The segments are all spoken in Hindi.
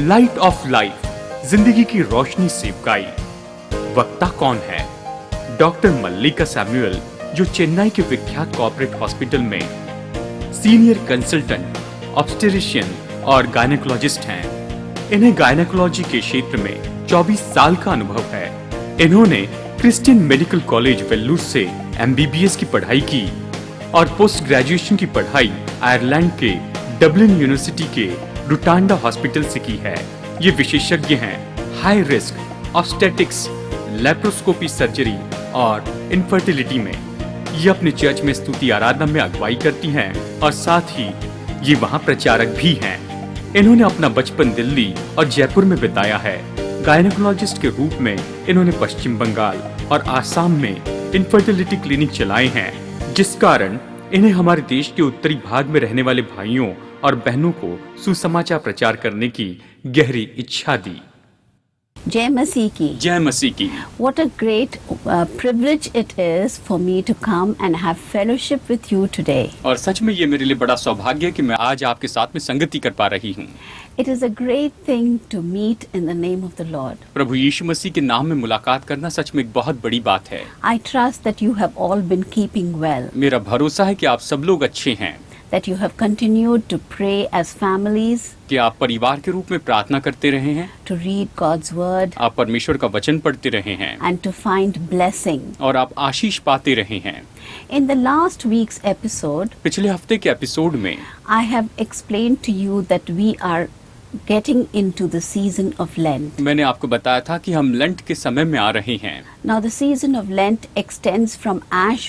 लाइट ऑफ लाइफ, जिंदगी की रोशनी से गाई। वक्ता कौन है? डॉक्टर मल्लिका सैमुअल, जो चेन्नई के विख्यात कॉर्पोरेट हॉस्पिटल में सीनियर कंसल्टेंट, ऑब्स्टेट्रिशियन और गायनेकोलॉजिस्ट हैं। इन्हें गायनेकोलॉजी के क्षेत्र में 24 साल का अनुभव है। इन्होंने क्रिश्चियन मेडिकल कॉलेज वेल्लूर से MBBS की पढ़ाई की और पोस्ट ग्रेजुएशन की पढ़ाई आयरलैंड के डबलिन यूनिवर्सिटी के रुटांडा हॉस्पिटल से की है। ये विशेषज्ञ हैं high risk obstetrics, laparoscopy surgery और इनफर्टिलिटी में। ये अपने चर्च में स्तुति आराधना में अगुवाई करती हैं और साथ ही ये वहाँ प्रचारक भी हैं। इन्होंने अपना बचपन दिल्ली और जयपुर में बिताया है। गायनेकोलॉजिस्ट के रूप में इन्होंने पश्चिम बंगाल और आसाम में इनफर्टिलिटी क्लिनिक चलाए हैं, जिस कारण इन्हें हमारे देश के उत्तरी भाग में रहने वाले भाइयों और बहनों को सुसमाचार प्रचार करने की गहरी इच्छा दी। जय मसीह की। जय मसीह की। What a great privilege it is for me to come and have fellowship with you today. और सच में ये मेरे लिए बड़ा सौभाग्य है कि मैं आज आपके साथ में संगति कर पा रही हूँ। It is a great thing to meet in the name of the Lord. प्रभु यीशु मसीह के नाम में मुलाकात करना सच में एक बहुत बड़ी बात है। I trust that you have all been keeping well. मेरा भरोसा है कि आप सब लोग अच्छे हैं। That you have continued to pray as families. कि आप परिवार के रूप में प्रार्थना करते रहे हैं। To read God's word. आप परमेश्वर का वचन पढ़ते रहे हैं। And to find blessing. और आप आशीष पाते रहे हैं। In the last week's episode, पिछले हफ्ते के एपिसोड में I have explained to you that we are getting into the season of Lent. मैंने आपको बताया था कि हम लेंट के समय में आ रहे हैं। Now the season of Lent extends from Ash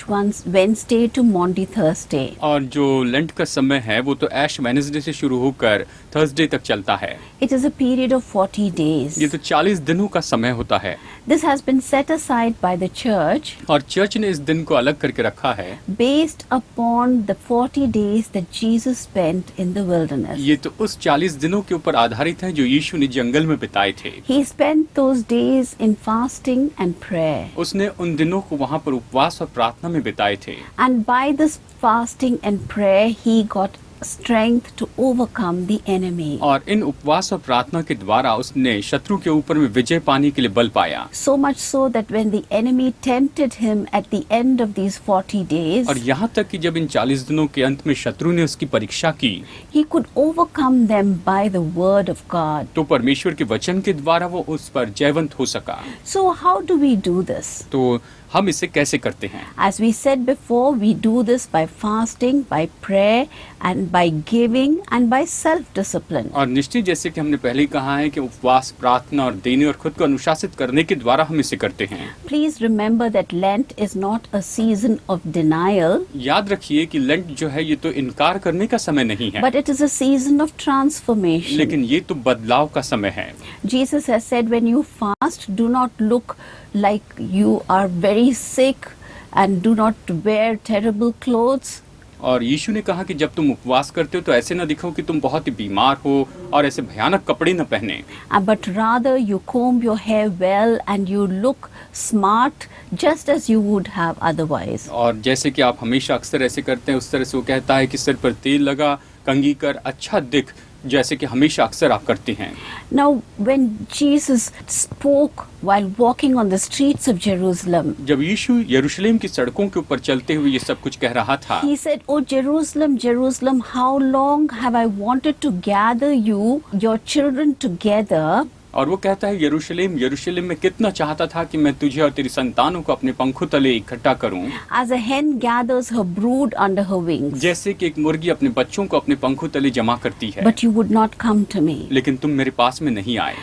Wednesday to Maundy Thursday. और जो लेंट का समय है वो तो ऐश वेडनेसडे से शुरू होकर थर्सडे तक चलता है। It is a period of 40 days. ये तो 40 दिनों का समय होता है। This has been set aside by the church. और चर्च ने इस दिन को अलग करके रखा है। Based upon the 40 days that Jesus spent in the wilderness. ये तो उस 40 दिनों के ऊपर आधारित है जो यीशु ने जंगल में बिताए थे। He spent those days in fasting and prayer. उसने उन दिनों को वहाँ पर उपवास और प्रार्थना में बिताए थे। And by this fasting and prayer, he got strength to overcome the enemy. और इन उपवास और प्रार्थना के द्वारा उसने शत्रु के ऊपर में विजय पाने के लिए बल पाया। So much so that when the enemy tempted him at the end of these 40 days, और यहाँ तक कि जब इन 40 दिनों के अंत में शत्रु ने उसकी परीक्षा की, he could overcome them by the word of God. तो परमेश्वर के वचन के द्वारा वो उस पर जयवंत हो सका। So how do we do this? तो हम इसे कैसे करते हैं? As we said before, we do this by fasting, by prayer, and by giving, and by self-discipline. और निश्चित जैसे कि हमने पहले ही कहा है कि उपवास, प्रार्थना और देने और खुद को अनुशासित करने के द्वारा हम इसे करते हैं। Please remember that Lent is not a season of denial. याद रखिए कि लेंट जो है ये तो इनकार करने का समय नहीं है, But it is a season of transformation. लेकिन ये तो बदलाव का समय है। Jesus has said, when you fast, do not look like you are very sick and do not wear terrible clothes. और यीशु ने कहा कि जब तुम उपवास करते हो तो ऐसे न दिखो कि तुम बहुत ही बीमार हो और ऐसे भयानक कपड़े न पहने, But rather you comb your hair well and you look smart just as you would have otherwise. और जैसे कि आप हमेशा अक्सर ऐसे करते हैं उस तरह से वो कहता है कि सिर पर तेल लगा, कंघी कर, अच्छा दिख, जैसे कि हमेशा अक्सर आप करते हैं। Now when Jesus spoke while walking on the streets of Jerusalem, जब यीशु यरूशलेम की सड़कों के ऊपर चलते हुए ये सब कुछ कह रहा था, he said, "Oh Jerusalem, Jerusalem, how long have I wanted to gather you, your children together?" और वो कहता है यरूशलेम यरूशलेम में कितना चाहता था कि मैं तुझे और तेरी संतानों को अपने पंखों तले इकट्ठा करूं, As a hen gathers her brood under her wings. जैसे कि एक मुर्गी अपने बच्चों को अपने पंखों तले जमा करती है, But you would not come to me. लेकिन तुम मेरे पास में नहीं आए।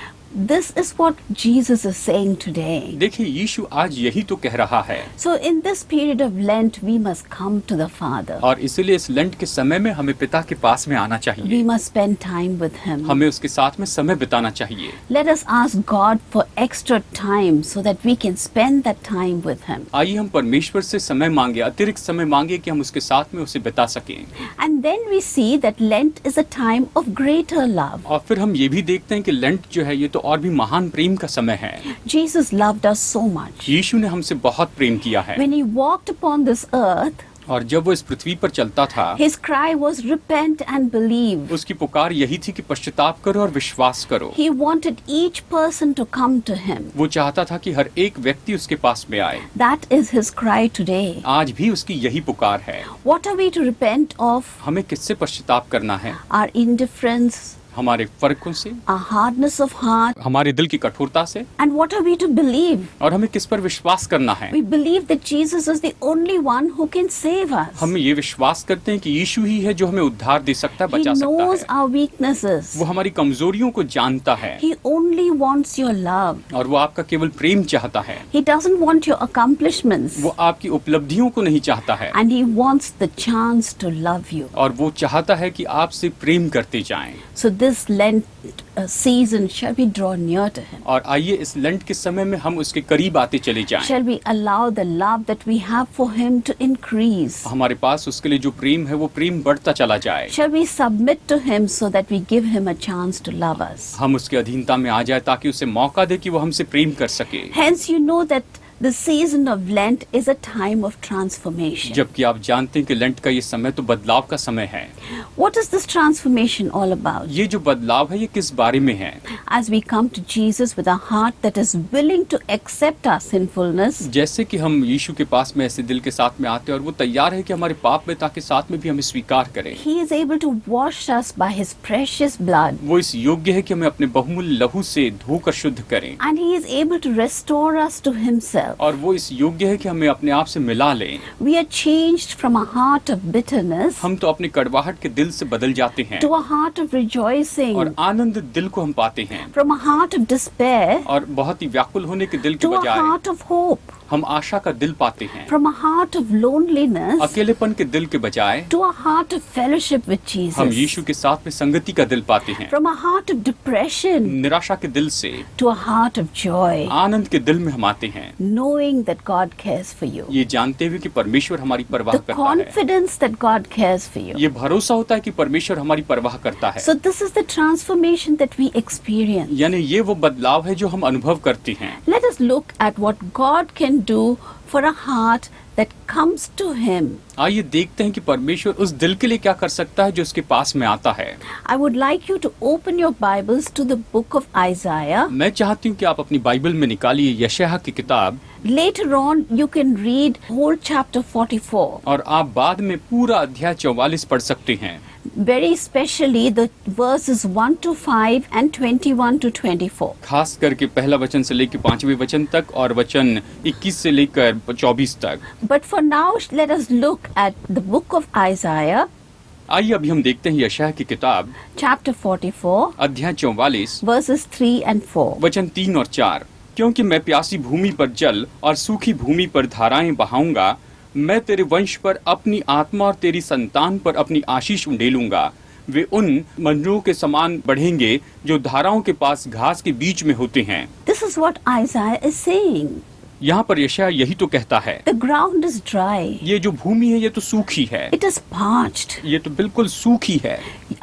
This is what Jesus is saying today. देखिए यीशु आज यही तो कह रहा है। So in this period of Lent, we must come to the Father. और इसीलिए इस लेंट के समय में हमें पिता के पास में आना चाहिए। We must spend time with Him. हमें उसके साथ में समय बिताना चाहिए। Let us ask God for extra time so that we can spend that time with Him. आइए हम परमेश्वर से समय मांगे, अतिरिक्त समय मांगे कि हम उसके साथ में उसे बिता सकें। And then we see that Lent is a time of greater love. और फिर हम ये भी देखते हैं कि लेंट जो है ये तो और भी महान प्रेम का समय है। Jesus loved us so much. यीशु ने हमसे बहुत प्रेम किया है। When He walked upon this earth, और जब वो इस पृथ्वी पर चलता था, his cry was repent and believe. उसकी पुकार यही थी कि पश्चाताप करो और विश्वास करो। He wanted each person to come to him. वो चाहता था कि हर एक व्यक्ति उसके पास में आए। That is his cry today. आज भी उसकी यही पुकार है। What are we to repent of? हमें किससे पश्चाताप करना है? Our indifference, हमारे फर्कों से, our hardness of heart, हमारे दिल की कठोरता से, and what are we to believe? और हमें किस पर विश्वास करना है? We believe that Jesus is the only one who can save us. हम ये विश्वास करते हैं कि यीशु ही है जो हमें उद्धार दे सकता है, He बचा knows सकता है। our weaknesses. वो हमारी कमजोरियों को जानता है He only wants your love. और वो आपका केवल प्रेम चाहता है। He doesn't want your accomplishments. वो आपकी उपलब्धियों को नहीं चाहता है And he wants the chance to love you. और वो चाहता है कि आपसे प्रेम करते जाएं। So this Lent season, shall we draw near to him? और आइए इस लंट के समय में हम उसके करीब आते चले जाएं। Shall we allow the love that we have for him to increase? हमारे पास उसके लिए जो प्रेम है वो प्रेम बढ़ता चला जाए। Shall we submit to him so that we give him a chance to love us? हम उसके अधीनता में आ जाए ताकि उसे मौका दे कि वो हमसे प्रेम कर सके। Hence you know that the season of Lent is a time of transformation. जबकि आप जानते हैं कि लंट का ये समय तो बदलाव का समय है। What is this transformation all about? ये जो बदलाव है ये किस बारे में है? As we come to Jesus with a heart that is willing to accept our sinfulness, जैसे कि हम यीशु के पास में ऐसे दिल के साथ में आते हैं और वो तैयार है कि हमारे पाप में ताकि साथ में भी हमें स्वीकार करे। he is able to wash us by his precious blood, वो इस योग्य है कि हमें अपने बहुमूल्य लहू से धोकर शुद्ध करें and he is able to restore us to himself. और वो इस योग्य है कि हमें अपने आप से मिला लें। We are changed from a heart of bitterness हम तो अपने कड़वाहट के दिल से बदल जाते हैं to a heart of rejoicing, और आनंद दिल को हम पाते हैं from a heart of despair और बहुत ही व्याकुल होने के दिल के to a बजाय heart of hope, हम आशा का दिल पाते हैं। from a heart of loneliness अकेलेपन के दिल के बजाय to a heart of fellowship with हम Jesus, यीशु के साथ में संगति का दिल पाते हैं। from a heart of depression निराशा के दिल से to a heart of joy, आनंद के दिल में हम आते हैं, knowing that God cares for you, ये जानते हुए कि परमेश्वर हमारी परवाह the करता है। confidence that God cares for you. ये भरोसा होता है कि परमेश्वर हमारी परवाह करता है। So this is the transformation that we experience. यानी ये वो बदलाव है जो हम अनुभव करते हैं। Let us look at what God can do for a heart that comes to him. आइए देखते हैं कि परमेश्वर उस दिल के लिए क्या कर सकता है जो उसके पास में आता है। I would like you to open your Bibles to the book of Isaiah. मैं चाहती हूँ कि आप अपनी बाइबल में निकालिए यशायाह की किताब Later on, you can read whole chapter 44. और आप बाद में पूरा अध्याय 44 पढ़ सकते हैं। Very specially the verses 1 to 5 and 21 to 24. खास करके पहला वचन से लेकर 5वें वचन तक और वचन 21 से लेकर 24 तक। But for now, let us look at the book of Isaiah, आइए अभी हम देखते हैं यशायाह की किताब chapter 44, अध्याय 44 verses 3 and 4. वचन 3 और 4। क्योंकि मैं प्यासी भूमि पर जल और सूखी भूमि पर धाराएं बहाऊंगा, मैं तेरे वंश पर अपनी आत्मा और तेरी संतान पर अपनी आशीष उंडेलूंगा। वे उन मंजरों के समान बढ़ेंगे जो धाराओं के पास घास के बीच में होते हैं। This is what Isaiah is saying. यहाँ पर यशायाह यही तो कहता है, The ground is dry. ये जो भूमि है ये तो सूखी है, It is parched. ये तो बिल्कुल सूखी है।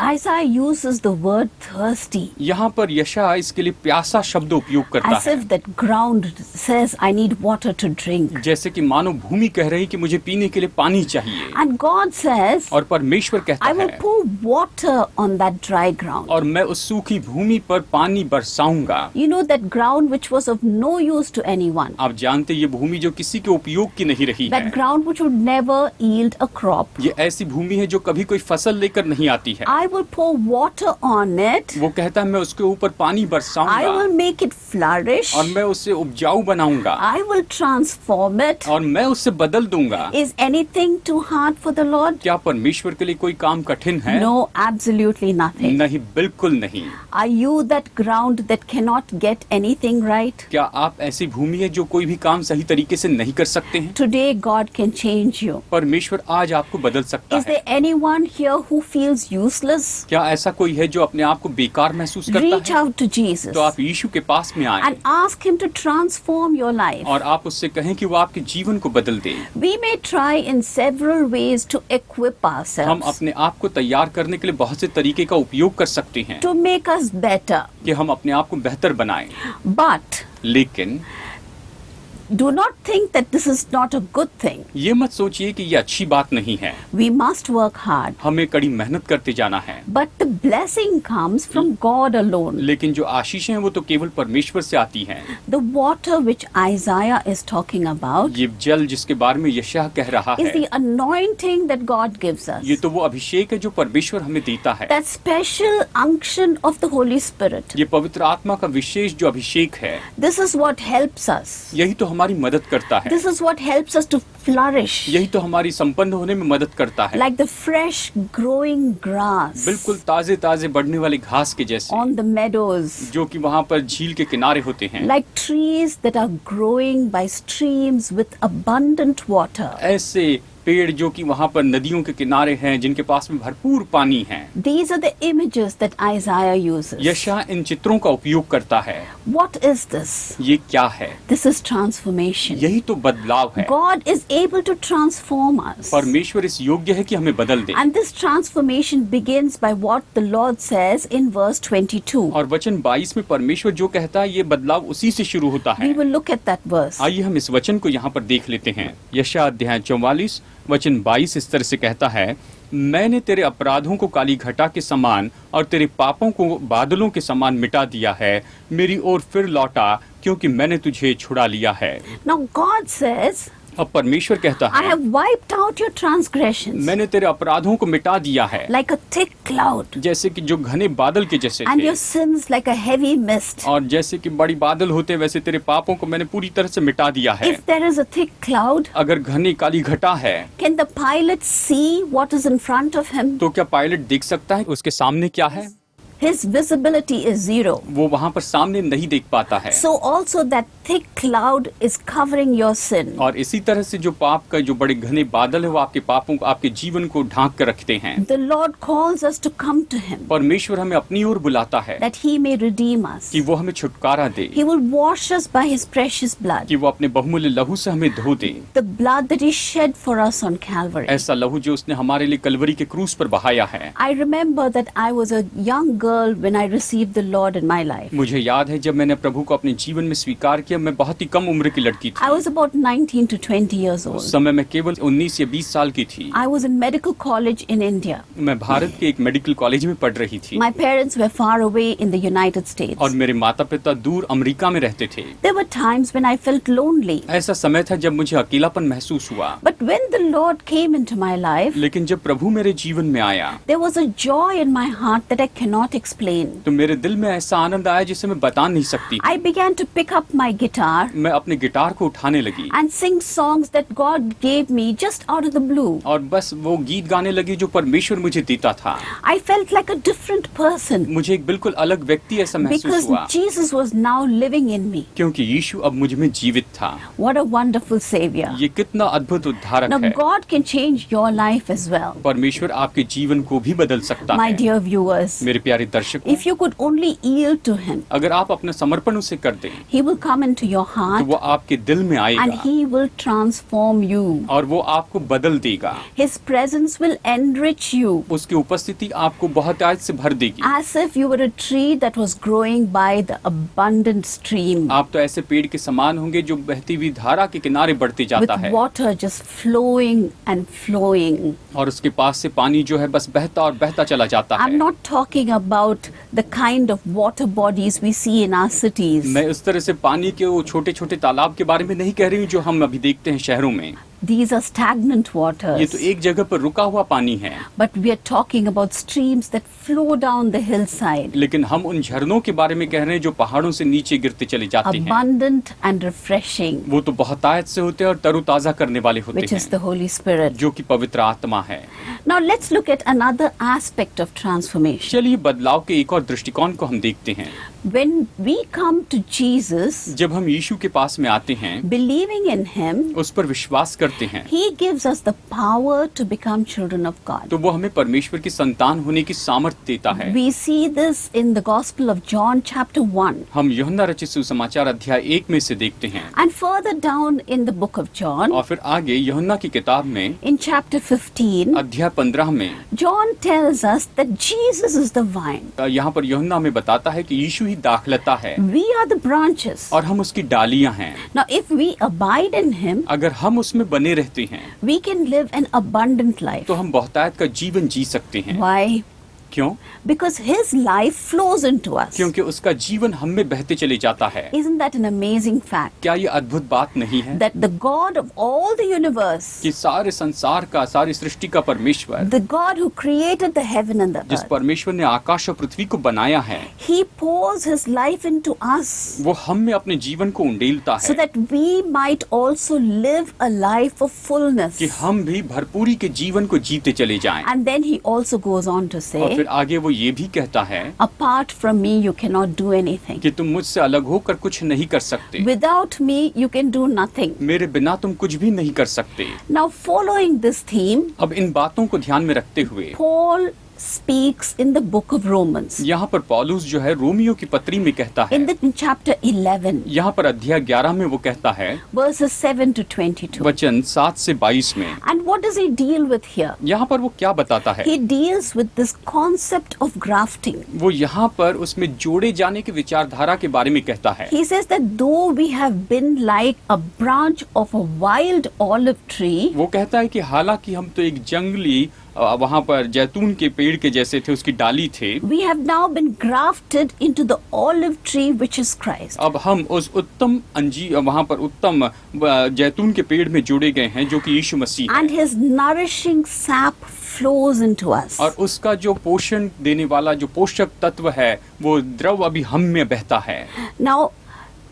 Isaiah uses the word thirsty, यहाँ पर यशायाह इसके लिए प्यासा शब्द उपयोग करता as है, if that ground says, I need water to drink. जैसे कि मानो भूमि कह रही कि मुझे पीने के लिए पानी चाहिए। And God says, और परमेश्वर कहता I will है, pour water on that dry ground. और मैं उस सूखी भूमि पर पानी बरसाऊंगा। You know that ground which was of no use to anyone, आप जानते ये भूमि जो किसी के उपयोग की नहीं रही that है, ground which would never yield a crop. ये ऐसी भूमि है जो कभी कोई फसल लेकर नहीं आती है। I will pour water on it. वो कहता है मैं उसके ऊपर पानी I बरसाऊंगा will make it flourish. और मैं उसे उपजाऊ बनाऊंगा I will transform it. और मैं उसे बदल दूंगा। Is anything too hard for the Lord? क्या परमेश्वर के लिए कोई काम कठिन है? No, absolutely nothing. नहीं, बिल्कुल नहीं। Are you that ground that cannot get anything right? क्या आप ऐसी भूमि है जो कोई भी काम सही तरीके से नहीं कर सकते हैं? Today God can change you. परमेश्वर आज आपको बदल सकता Is है। there anyone here who feels useless? क्या ऐसा कोई है जो अपने आप को बेकार महसूस Reach करता है? out to Jesus तो आप यीशु के पास में आए and ask him to transform your life. और आप उससे कहें कि वो आपके जीवन को बदल दे। We may try in several ways to equip हम ourselves अपने आप को तैयार करने के लिए बहुत से तरीके का उपयोग कर सकते हैं to make us better. कि हम अपने आप को बेहतर बनाएं, But लेकिन Do not think that this is not a good thing. ये मत सोचिए कि ये अच्छी बात नहीं है। We must work hard. हमें कड़ी मेहनत करते जाना है। But the blessing comes from God alone. लेकिन जो आशीषें हैं वो तो केवल परमेश्वर से आती हैं। The water which Isaiah is talking about ये जल जिसके बारे में यशायाह कह रहा is है, the anointing that God gives us. ये तो वो अभिषेक है जो परमेश्वर हमें देता है। That special unction of the Holy Spirit. ये पवित्र आत्मा का विशेष जो अभिषेक है, This is what helps us. यही तो हमारी मदद करता है। This is what helps us to flourish. यही तो हमारी संपन्न होने में मदद करता है। Like the fresh growing grass बिल्कुल ताजे ताजे बढ़ने वाली घास के जैसे, on the meadows. जो कि वहाँ पर झील के किनारे होते हैं। Like trees that are growing by streams with abundant water. ऐसे पेड़ जो कि वहाँ पर नदियों के किनारे हैं, जिनके पास में भरपूर पानी है। These are the images that Isaiah uses. यशायाह इन चित्रों का उपयोग करता है। What is this? ये क्या है? This is transformation. यही तो बदलाव है। God is able to transform us. परमेश्वर इस योग्य है कि हमें बदल दे। And this transformation begins by what the Lord says in verse 22. और वचन 22 में परमेश्वर जो कहता है, ये बदलाव उसी से शुरू होता है। We will look at that verse. आइए हम इस वचन को यहाँ पर देख लेते हैं। यशायाह अध्याय 44 वचन 22 इस तरह से कहता है, मैंने तेरे अपराधों को काली घटा के समान और तेरे पापों को बादलों के समान मिटा दिया है। मेरी ओर फिर लौटा, क्योंकि मैंने तुझे छुड़ा लिया है। Now God says, अब परमेश्वर कहता I है, have wiped out your transgressions मैंने तेरे अपराधों को मिटा दिया है, like a thick cloud, जैसे कि जो घने बादल के जैसे and थे, your sins like a heavy mist. और जैसे कि बड़ी बादल होते वैसे तेरे पापों को मैंने पूरी तरह से मिटा दिया है। If there is a thick cloud, अगर घनी काली घटा है, can the pilot see what is in front of him? तो क्या पायलट देख सकता है उसके सामने क्या है? His visibility is zero. वो वहाँ पर सामने नहीं देख पाता है। So also that thick cloud is covering your sin. और इसी तरह से जो पाप का जो बड़े घने बादल है, वो आपके पापों को, आपके जीवन को ढांक कर रखते हैं। The Lord calls us to come to Him, परमेश्वर हमें अपनी ओर बुलाता है that He may redeem us. कि वो हमें छुटकारा दे, He will wash us by His precious blood, कि वो अपने बहुमूल्य लहू से हमें धो दे। the blood that He shed for us on Calvary. ऐसा लहू जो उसने हमारे लिए कलवरी के क्रूस पर बहाया है। I remember that I was a young girl when I received the Lord in my life. मुझे याद है जब मैंने प्रभु को अपने जीवन में स्वीकार किया, मैं बहुत ही कम उम्र की लड़की I थी। was about 19 to 20 years उस old. समय मैं केवल 19 या 20 साल की थी। I was in medical college in India. मैं भारत के एक मेडिकल कॉलेज में पढ़ रही थी, My parents were far away in the United States. और मेरे माता पिता दूर अमेरिका में रहते थे। There were times when I felt lonely. ऐसा समय था जब मुझे अकेलापन महसूस हुआ। But when the Lord came into my life, लेकिन जब प्रभु मेरे जीवन में आया, there was a joy in my heart that I cannot explain. तो मेरे दिल में ऐसा आनंद आया जिसे मैं बता नहीं सकती। I began to pick up my guitar मैं अपने गिटार को उठाने लगी and sing songs that God gave me just out of the blue. और बस वो गीत गाने लगी जो परमेश्वर मुझे देता था। I felt like a different person मुझे एक बिल्कुल अलग व्यक्ति ऐसा महसूस because हुआ, Jesus was now living in me. क्योंकि यीशु अब मुझ में जीवित था। What a wonderful Savior. ये कितना अद्भुत उद्धारक Now है। God can change your life as well. परमेश्वर आपके जीवन को भी बदल सकता My है। dear viewers, मेरे प्यारे दर्शकों, if you could only yield to Him, अगर आप अपना समर्पण उसे कर दें, He will come into your तो heart वो आपके दिल में and आएगा He will transform you. और वो आपको बदल देगा। His presence will enrich you उसकी उपस्थिति आपको बहुत आज से भर देगी। as if you were a tree that was growing by the abundant stream आप तो ऐसे पेड़ के समान होंगे जो बहती हुई धारा के किनारे बढ़ते with जाता है, water just flowing and flowing. और उसके पास से पानी जो है बस बहता और बहता चला जाता I'm है। not talking about the kind of water bodies we see in our cities. मैं उस तरह से पानी के वो छोटे छोटे तालाब के बारे में नहीं कह रही हूँ जो हम अभी देखते हैं शहरों में। These are stagnant ये waters. तो एक जगह पर रुका हुआ पानी है, But we are talking about streams that flow down the hillside, लेकिन हम उन झरनों के बारे में कह रहे हैं जो पहाड़ों से नीचे गिरते चले जाते हैं। abundant and refreshing, वो तो बहुत आयत से होते हैं और तरोताजा करने वाले होते which is हैं, the Holy Spirit. जो कि पवित्र आत्मा है। Now let's look at another aspect of transformation. चलिए बदलाव के एक और दृष्टिकोण को हम देखते हैं। When we come to Jesus, जब हम यीशु के पास में आते हैं, believing in Him, उस पर विश्वास करते हैं, He gives us the power to become children of God. तो वो हमें परमेश्वर की संतान होने की सामर्थ्य देता है। We see this in the Gospel of John chapter 1 हम यूहन्ना रचित सुसमाचार अध्याय 1 में से देखते हैं, and further down in the book of John और फिर आगे यूहन्ना की किताब में in chapter 15, अध्याय 15 में John tells us that Jesus is the vine यहाँ पर यूहन्ना हमें बताता है कि यीशु ही ही दाखलता है We are the branches. और हम उसकी डालियां हैं। Now, if we abide in Him, अगर हम उसमें बने रहते हैं we can live an abundant life. तो हम बहुतायत का जीवन जी सकते हैं। Why? क्यों? Because His life flows into us. क्योंकि उसका जीवन हम में बहते चले जाता है। Isn't that an amazing fact? क्या ये अद्भुत बात नहीं है That the God of all the universe, कि सारे संसार का, सारी सृष्टि का परमेश्वर, the God who created the heaven and the जिस earth, परमेश्वर ने आकाश और पृथ्वी को बनाया है, He pours His life into us वो हम में अपने जीवन को उंडेलता so है that we might also live a life of fullness. कि हम भी भरपूरी के जीवन को जीते चले जाएं। And then He also goes on to और say, फिर आगे वो ये भी कहता है apart from me you cannot do anything. कि तुम मुझसे अलग होकर कुछ नहीं कर सकते, Without me you can do nothing. मेरे बिना तुम कुछ भी नहीं कर सकते। Now, following this theme, अब इन बातों को ध्यान में रखते हुए Paul speaks in the book of Romans. यहाँ पर पौलुस जो है रोमियो की पत्री में कहता है, In chapter 11, यहाँ पर अध्याय 11 में वो कहता है verses 7 to 22. वचन 7 से 22 में, And what does he deal with here? यहाँ पर वो क्या बताता है? He deals with this concept of grafting. वो यहाँ पर उसमें जोड़े जाने की विचारधारा के बारे में कहता है। He says that though we have been like a branch of a wild olive tree, वो कहता है कि हालांकि हम तो एक जंगली वहाँ पर जैतून के पेड़ के जैसे थे, उसकी डाली थे, we have now been grafted into the olive tree which is Christ. अब हम उस उत्तम वहाँ पर उत्तम जैतून के पेड़ में जोड़े गए हैं जो कि यीशु मसीह है। And His nourishing sap flows into us. और उसका जो पोषण देने वाला जो पोषक तत्व है वो द्रव अभी हम में बहता है। Now,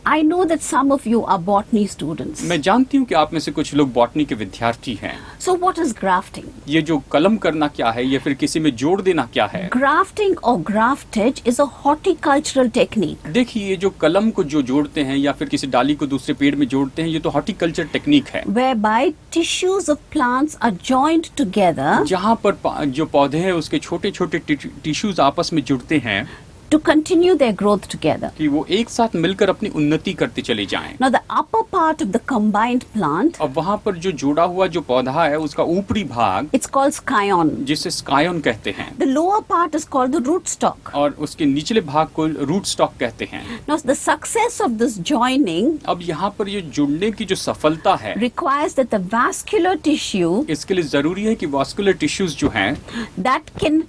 I know that some of you are botany students. मैं जानती हूँ कि आप में से कुछ लोग बॉटनी के विद्यार्थी हैं। So what is grafting? ये जो कलम करना क्या है या फिर किसी में जोड़ देना क्या है? Grafting or graftage is a horticultural technique देखिए, ये जो कलम को जो जोड़ते हैं या फिर किसी डाली को दूसरे पेड़ में जोड़ते हैं, ये तो हॉर्टिकल्चर टेक्निक है, whereby tissues of plants are joined together जहाँ पर जो पौधे हैं उसके छोटे छोटे टिश्यूज आपस में जुड़ते हैं to continue their growth together. कि वो एक साथ मिलकर अपनी उन्नति करते चले जाएं। Now, the upper part of the combined plant, अब वहाँ पर जो जुड़ा हुआ जो पौधा है उसका ऊपरी भाग, it's called scion. जिसे स्कायन कहते हैं, The lower part is called the rootstock. और उसके निचले भाग को रूट स्टॉक कहते हैं। Now, the success of this joining अब यहाँ पर ये जुड़ने की जो सफलता है, requires that the vascular tissue इसके लिए जरूरी है कि वास्कुलर टिश्यूज जो हैं that can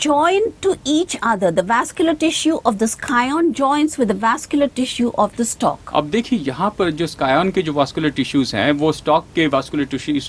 join to each other. The vascular tissue of the scion joins with the vascular tissue of the stalk. अब देखिए यहाँ पर जो स्कायन के जो वास्कुलर टिश्यूज हैं वो स्टॉक के वास्कुलर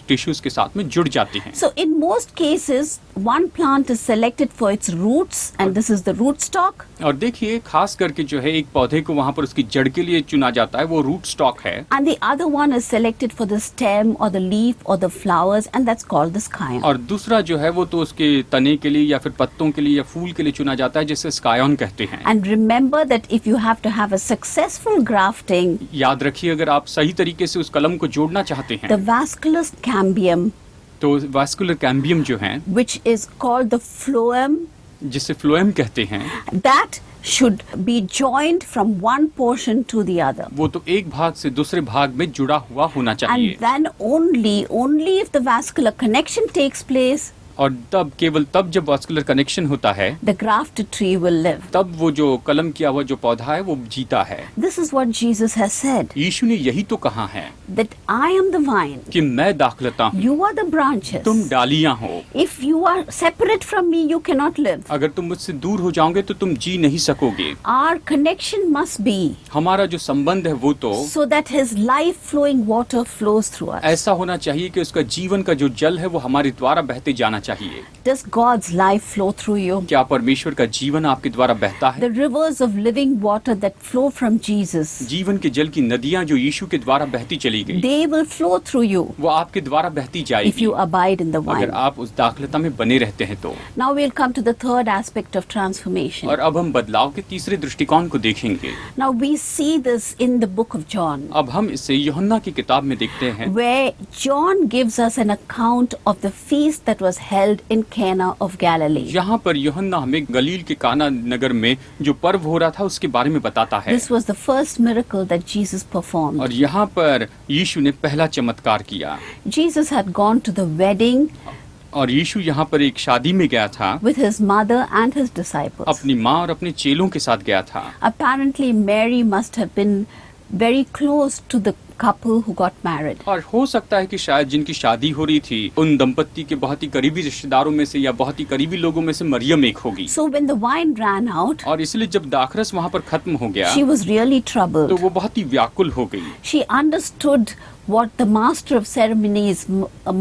टिश्यूज के साथ में जुड़ जाते हैं। So in most cases, one plant is selected for its roots, and this is the rootstock. और देखिए खास करके जो है एक पौधे को वहाँ पर उसकी जड़ के लिए चुना जाता है, वो रूट स्टॉक है, And the other one is selected for the stem or the leaf or the flowers, and that's called the scion. और दूसरा जो है वो तो उसके तने के लिए या फिर पत्तों के लिए या फूल के लिए चुना जाता है, जिसे स्कायन कहते हैं। And remember that if you have to have a successful grafting, याद रखिए अगर आप सही तरीके से उस कलम को जोड़ना चाहते the हैं vascular cambium, तो वास्कुलर कैम्बियम जो है, which is called the phloem, जिसे फ्लोएम कहते हैं, that should be joined from one portion to the other. वो तो एक भाग से दूसरे भाग में जुड़ा हुआ होना चाहिए। And then only if the vascular connection takes place, और तब केवल तब जब वास्कुलर कनेक्शन होता है the grafted tree will live. तब वो जो कलम किया हुआ जो पौधा है वो जीता है। This is what Jesus has said, यीशु ने यही तो कहा है that I am the vine, कि मैं दाखलता हूँ, you are the branches. तुम डालियां हो। If you are separate from me, you cannot live. अगर तुम मुझसे दूर हो जाओगे तो तुम जी नहीं सकोगे। Our connection must be हमारा जो संबंध है वो तो so that His life flowing water flows through us. ऐसा होना चाहिए कि उसका जीवन का जो जल है वो हमारे द्वारा बहते जाना चाहिए। Does God's life flow through you? क्या परमेश्वर का जीवन आपके द्वारा बहता है? The rivers of living water that flow from Jesus, जीवन के जल की नदियां जो यीशु के द्वारा बहती चली गई, they will flow through you वो आपके द्वारा बहती if जाएगी you abide in the अगर vine. आप उस दाखलता में बने रहते हैं तो। Now we'll come to the third aspect of transformation. और अब हम बदलाव के तीसरे दृष्टिकोण को देखेंगे। Now we see this in the book of John, अब हम इसे यूहन्ना की किताब में देखते हैं, where John gives us an account of the feast that was held in Cana of Galilee. यहाँ पर यूहन्ना हमें गलील के काना नगर में जो पर्व हो रहा था उसके बारे में बताता है। This was the first miracle that Jesus performed. और यहाँ पर यीशु ने पहला चमत्कार किया। Jesus had gone to the wedding और यीशु यहाँ पर एक शादी में गया था, with his mother and his disciples. अपनी माँ और अपने चेलों के साथ गया था। Apparently, Mary must have been very close to the couple who got married. और हो सकता है कि शायद जिनकी शादी हो रही थी उन दंपत्ति के बहुत ही करीबी रिश्तेदारों में से या बहुत ही करीबी लोगों में से मरियम एक होगी। So when the wine ran out, और इसलिए जब दाखरस वहाँ पर खत्म हो गया she was really तो troubled. वो बहुत ही व्याकुल हो गई। She understood what the master of ceremonies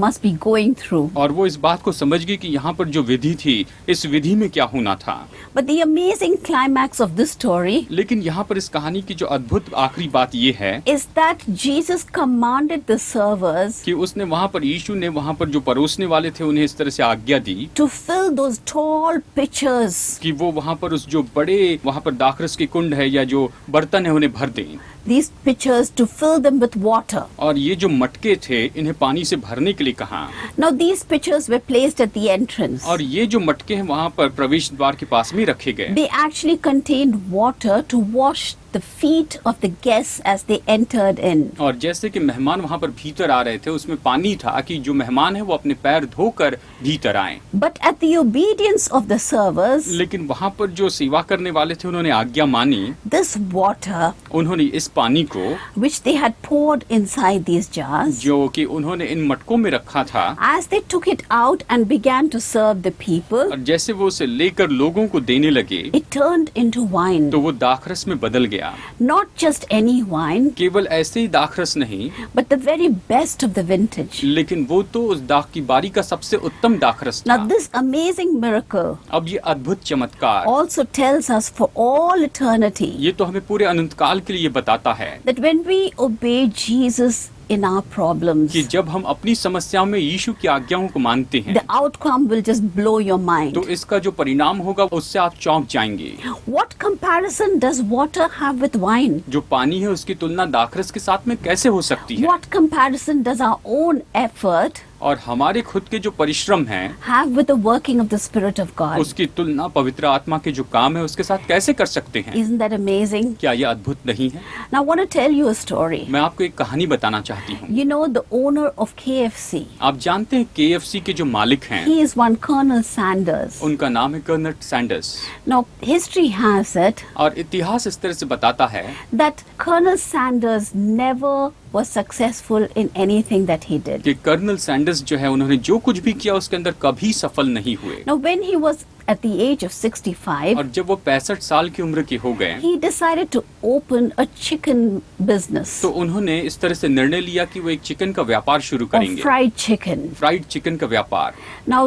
must be going through. और वो इस बात को समझ गई कि यहाँ पर जो विधि थी, इस विधि में क्या होना था। But the amazing climax of this story लेकिन यहाँ पर इस कहानी की जो अद्भुत आखिरी बात ये है is that Jesus commanded the servers कि उसने वहाँ पर यीशु ने वहाँ पर जो परोसने वाले थे उन्हें इस तरह से आज्ञा दी to fill those tall pitchers कि वो वहाँ पर उस जो बड़े वहाँ पर दाखरस के कुंड है या जो बर्तन है उन्हें भर दें। these pitchers to fill them with water. और ये जो मटके थे इन्हें पानी से भरने के लिए कहा। Now these pitchers were placed at the entrance. और ये जो मटके हैं वहाँ पर प्रवेश द्वार के पास में रखे गए। They actually contained water to wash the feet of the guests as they entered in. और जैसे कि मेहमान वहाँ पर भीतर आ रहे थे उसमें पानी था कि जो मेहमान है वो अपने पैर धोकर भीतर आए। But at the obedience of the servers, लेकिन वहाँ पर जो सेवा करने वाले थे उन्होंने आज्ञा मानी। this water उन्होंने इस पानी को which they had poured inside these jars, जो कि उन्होंने इन मटकों में रखा था, as they took it out and began to serve the people, और जैसे वो उसे लेकर लोगों को देने लगे it turned into wine. तो वो दाखरस में बदल गया। Not just any wine, केवल ऐसे ही दाखरस नहीं, but the very best of the vintage. लेकिन वो तो उस दाख की बारी का सबसे उत्तम दाखरस Now था। this amazing miracle अब ये अद्भुत चमत्कार also tells us for all eternity ये तो हमें पूरे अनंत काल के लिए बताता है that when we obey Jesus in our problems, कि जब हम अपनी समस्याओं में यीशु की आज्ञाओं को मानते हैं the outcome will just blow your mind. तो इसका जो परिणाम होगा उससे आप चौंक जाएंगे। What comparison does water have with wine? जो पानी है उसकी तुलना दाखरस के साथ में कैसे हो सकती है? What comparison does our own effort और हमारे खुद के जो परिश्रम हैं have with the working of the Spirit of God? उसकी तुलना पवित्र आत्मा के जो काम है उसके साथ कैसे कर सकते हैं? Isn't that amazing? क्या ये अद्भुत नहीं है? Now I want to tell you a story. मैं आपको एक कहानी बताना चाहती हूँ। You know the owner of KFC. आप जानते हैं KFC के जो मालिक हैं He is one Colonel Sanders. उनका नाम है colonel Sanders. Now history has it और इतिहास इस तरह से बताता है that Colonel Sanders never was successful in anything that he did. कि कर्नल सैंडर्स जो है उन्होंने जो कुछ भी किया उसके अंदर कभी सफल नहीं हुए। Now when he was at the age of 65, और जब वो 65 साल की उम्र के हो गए he decided to open a chicken business तो उन्होंने इस तरह से निर्णय लिया कि वो एक चिकन का व्यापार शुरू of करेंगे। fried chicken. फ्राइड चिकन का व्यापार। Now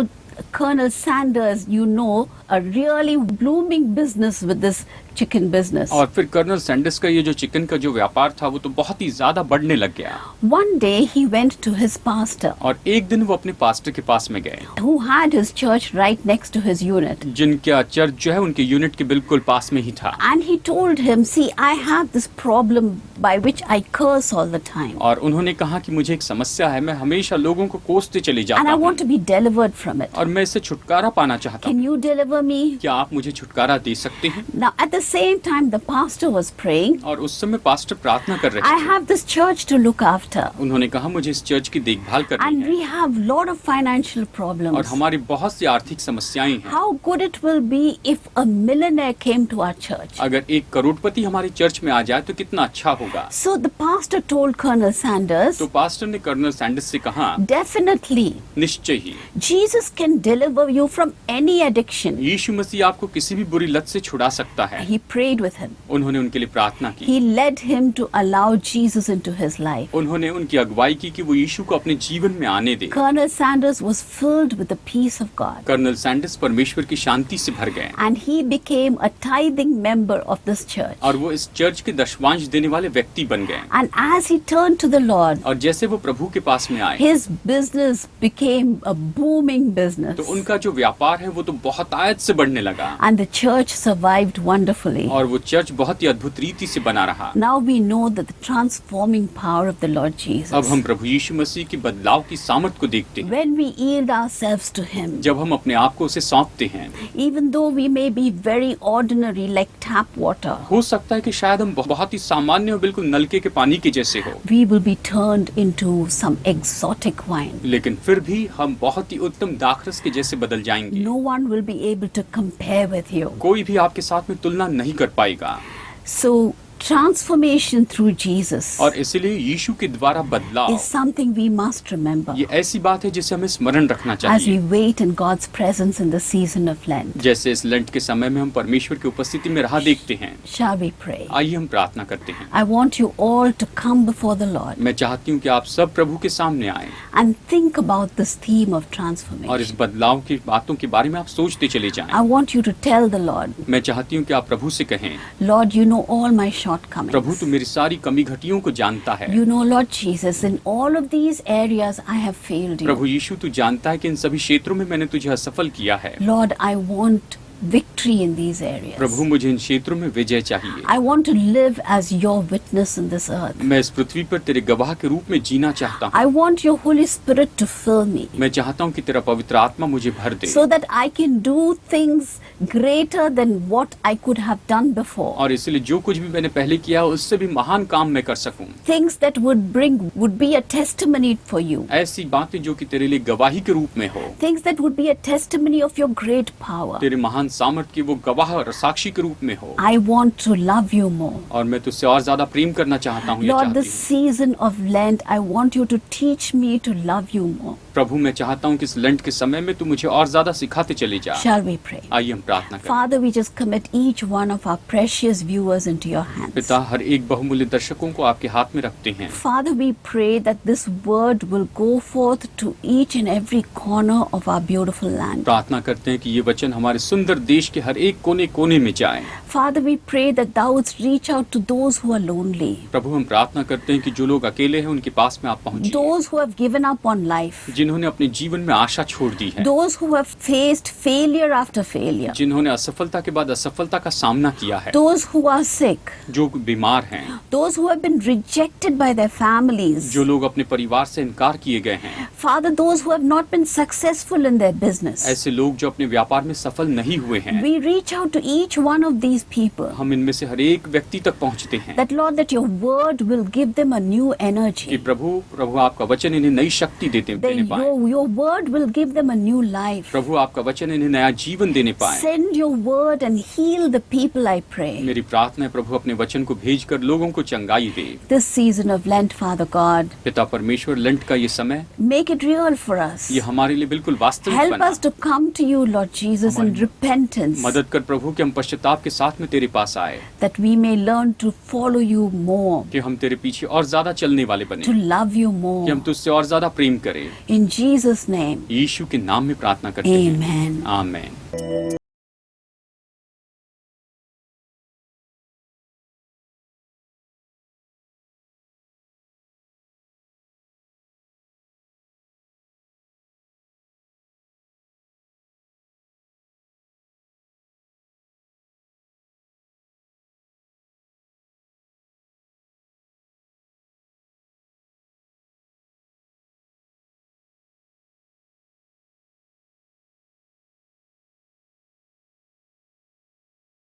Colonel Sanders, you know, a really blooming business with this chicken business. और फिर कर्नल सैंडर्स का ये जो चिकन का जो व्यापार था वो तो बहुत ही ज्यादा बढ़ने लग गया। One day he went to his pastor, और एक दिन वो अपने पास्टर के पास में गए who had his church right next to his unit. जिनका चर्च जो है उनके यूनिट के बिल्कुल पास में ही था। And he told him, see, I have this problem by which I curse all the time. और उन्होंने कहा कि मुझे एक समस्या है, मैं हमेशा लोगों को कोसते चले And जाता I want हूँ to be delivered from it. और मैं इससे छुटकारा पाना चाहता Can हूँ। you deliver me? क्या आप मुझे छुटकारा दे सकते हैं? Now, at the same time, the pastor was praying, और उस समय पास्टर प्रार्थना कर रहे I थे। have this church to look after. उन्होंने कहा मुझे इस चर्च की देखभाल करनी And है we have lot of financial और problems. हमारी बहुत सी आर्थिक समस्याएं हैं। How good it will be if a millionaire came to our church. अगर एक करोड़पति हमारी चर्च में आ जाए तो कितना अच्छा होगा। So the pastor told Colonel Sanders, तो पास्टर ने कर्नल सैंडर्स से कहा definitely, निश्चय ही Jesus can deliver you from any addiction. यीशु मसीह आपको किसी भी बुरी लत से छुड़ा सकता है। He prayed with him. उन्होंने उनके लिए प्रार्थना की। He led him to allow Jesus into his life. उन्होंने उनकी अगुवाई की कि वो यीशु को अपने जीवन में आने दे। Colonel Sanders was filled with the peace of God. Colonel Sanders परमेश्वर की शांति से भर गए And he became a tithing member of this church. और वो इस चर्च के दशमांश देने वाले व्यक्ति बन गए। And as he turned to the Lord, और जैसे वो प्रभु के पास में आए his business became a booming business. तो उनका जो व्यापार है वो तो बहुत आयत से बढ़ने लगा And the church survived wonderfully. beautifully. और वो चर्च बहुत ही अद्भुत रीति से बना रहा। Now we know that the transforming power of the Lord Jesus. अब हम प्रभु यीशु मसीह की बदलाव की सामर्थ को देखते हैं। When we yield ourselves to Him, जब हम अपने आप को उसे सौंपते हैं, even though we may be very ordinary like tap water, हो सकता है कि शायद हम बहुत ही सामान्य और बिल्कुल नलके के पानी के जैसे हो, we will be turned into some exotic wine. लेकिन फिर भी हम बहुत ही उत्तम दाखरस के जैसे बदल जाएंगे। No one will be able to compare with you. कोई भी आपके साथ में तुलना नहीं कर पाएगा। So transformation through Jesus और इसीलिए यीशु के द्वारा बदलाव is something we must remember ये ऐसी बात है जिसे हमें स्मरण रखना as we चाहिए। wait in God's presence in the season of Lent. जैसे इस लेंट के समय में हम परमेश्वर की उपस्थिति में राह देखते हैं। Shall we pray? आइए हम प्रार्थना करते हैं। I want you all to come before the Lord मैं चाहती हूँ कि आप सब प्रभु के सामने आए and think about this theme of और इस transformation. बदलाव की बातों के बारे में आप सोचते चले जाएं। I want you to tell the Lord, मैं चाहती हूँ कि आप प्रभु से कहें, Lord, you know all my Prabhu shortcomings. तो मेरी सारी कमी घटियों को जानता है। You know, Lord Jesus, in all of these areas I have failed Prabhu you. यीशु तू जानता है कि इन सभी क्षेत्रों में मैंने तुझे असफल किया है। Lord, I want victory in these areas. प्रभु मुझे इन क्षेत्रों में विजय चाहिए। I want to live as your witness in this earth. मैं इस पृथ्वी पर तेरे गवाह के रूप में जीना चाहता हूँ। I want your Holy Spirit to fill me मैं चाहता हूँ कि तेरा पवित्र आत्मा मुझे भर दे so that I can do things greater than what I could have done before. और इसलिए जो कुछ भी मैंने पहले किया उससे भी महान काम मैं कर सकूं। Things that would be a testimony for you. ऐसी बातें जो कि तेरे लिए गवाही के रूप में हो, Things that would be a testimony of your great power. तेरे महान सामर्थ की वो गवाह और साक्षी के रूप में हो। I want to love you more. और मैं तुझसे और ज्यादा प्रेम करना चाहता हूँ। ये Lord, चाहती this हूँ। season of Lent, I want you to teach me to love you more. प्रभु मैं चाहता हूँ कि इस लेंट के समय में तू मुझे और ज्यादा सिखाते चले जा। Shall we pray? आइए हम प्रार्थना करें। Father, we just commit each one of our precious viewers into your hands. पिता हर एक बहुमूल्य दर्शकों को आपके हाथ में रखते हैं। Father, we pray that this word will go forth to each and every corner of our beautiful land. प्रार्थना करते हैं कि ये वचन हमारे सुंदर देश के हर एक कोने कोने में जाए। Father, we pray that thou wouldst reach out to those who are lonely, प्रभु हम प्रार्थना करते हैं कि जो लोग अकेले हैं उनके पास में आप पहुंचिए। those who have given up on life, जिन्होंने अपने जीवन में आशा छोड़ दी है, those who have faced failure after failure, जिन्होंने असफलता के बाद असफलता का सामना किया है, those who are sick, जो बीमार हैं, those who have been rejected by their families. जो लोग अपने परिवार से इनकार किए गए हैं, Father, those who have not been successful in their business. ऐसे लोग जो अपने व्यापार में सफल नहीं हुए हैं, We reach out to each one of these people. हम इनमें से हर एक व्यक्ति तक पहुंचते हैं That Lord, that your word will give them a new कि energy. प्रभु आपका वचन इन्हें नई शक्ति देने That पाए। your word will give them a new life. प्रभु आपका वचन इन्हें नया जीवन देने पाए। Send your word and heal the people, I pray. मेरी प्रार्थना है प्रभु अपने वचन को भेजकर लोगों को चंगाई दे। This season of Lent, Father God, पिता परमेश्वर लेंट का ये समय make it real for us. ये हमारे लिए बिल्कुल वास्तविक Help बना। us to come to you, Lord Jesus, in repentance, मदद कर प्रभु कि हम पश्चाताप के साथ में तेरे पास आए, that we may learn to follow you more, कि हम तेरे पीछे और ज्यादा चलने वाले बने, to love you कि more. हम तुझसे और ज्यादा प्रेम करें। In Jesus' name, यीशु के नाम में प्रार्थना करते हैं। amen. आमीन।